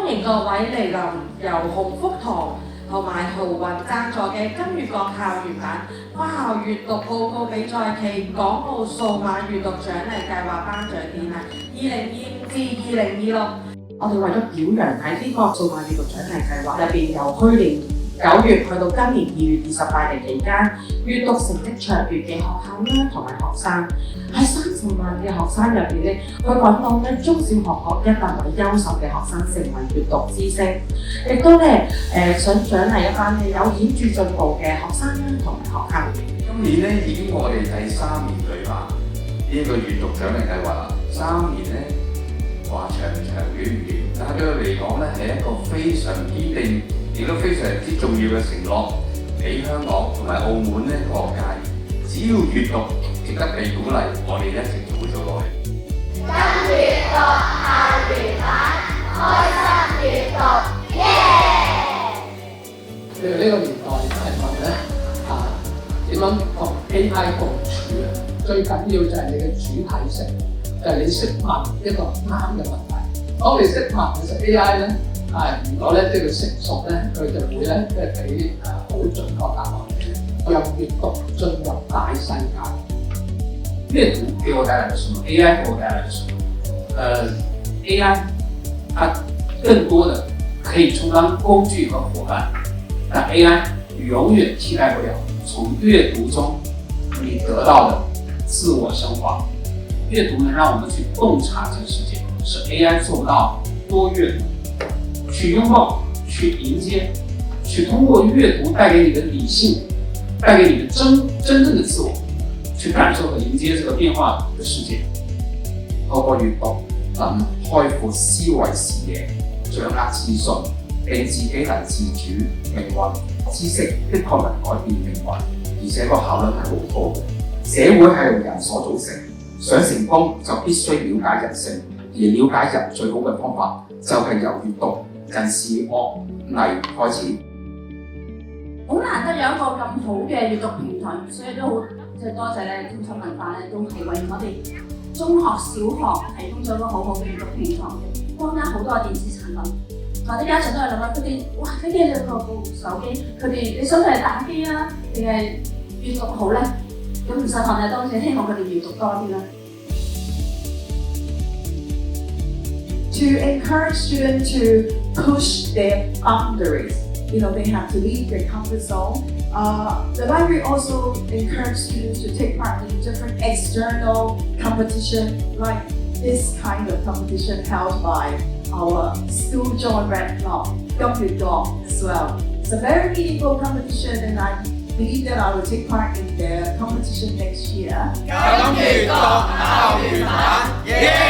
迎各位莅臨由鴻福堂同埋豪運贊助嘅金粵國校園版跨校閱讀報告比賽暨港澳數碼閱讀獎勵計劃頒獎典禮2025至2026。我哋為咗表揚喺呢個數碼閱讀獎勵計劃入邊，由去年9月去到今年2月28日期間，閱讀成績卓越嘅學校啦同埋學生，喺30萬嘅學生入邊咧，去揾到咧中小學一等為優秀嘅學生成為閱讀之星，亦都咧想獎勵一班有顯著進步嘅學生啦同埋學校。今年咧已經我哋第3年舉辦呢個閱讀獎勵計劃啦，3年咧話長遠唔遠，但係對我嚟講咧係一個非常堅定，亦都非常之重要嘅承諾，俾香港同埋澳門咧各界，只要閱讀值得被鼓勵，我哋一直就會做落去。金閱讀校園版，開心閱讀，耶！譬如呢個年代係問咧點樣同 AI 共處啊？最緊要就係你嘅主體性，就係你識問一個啱嘅問題。當你識問嘅時候 AI 咧。如果咧即係佢成熟咧，佢就會咧即係俾好準確答案。讓閱讀進入大世界。閱讀給我帶來了什麼 ？AI 給我帶來了什麼？AI 它更多的可以充當工具和夥伴，但 AI 永遠替代不了從閱讀中你得到的自我升華。閱讀能讓我們去洞察這個世界，是 AI 做不到多閱讀。去擁抱，去迎接，去通過閱讀帶給你的理性，帶給你的真正的自我，去感受和迎接這個變化的世界。透過閱讀能開闊思維視野，掌握資訊，令自己能自主命運。知識的確能改變命運，而且個效率係好高嘅。社會係由人所組成，想成功就必須了解人性，而了解人最好嘅方法就係由閱讀。近視惡例開始，好難得有一個咁好嘅閱讀平台，所以都好多謝咧中心文化咧，都係為我哋中學、小學提供咗一個好好嘅閱讀平台，坊間好多電子產品，或者家長都係諗啦，佢哋哇飛機兩個部手機，佢哋你想佢係打機啊，定係閱讀好咧？咁唔使學咧，當然希望佢哋閱讀多啲啦。To encourage students to push their boundaries, they have to leave their comfort zone. The library also encourages students to take part in different external competition, like this kind of competition held by our school joint rep club, Kim Yut Kok, as well. It's a very meaningful competition, and I believe that I will take part in the competition next year. 金閱讀校園版，耶！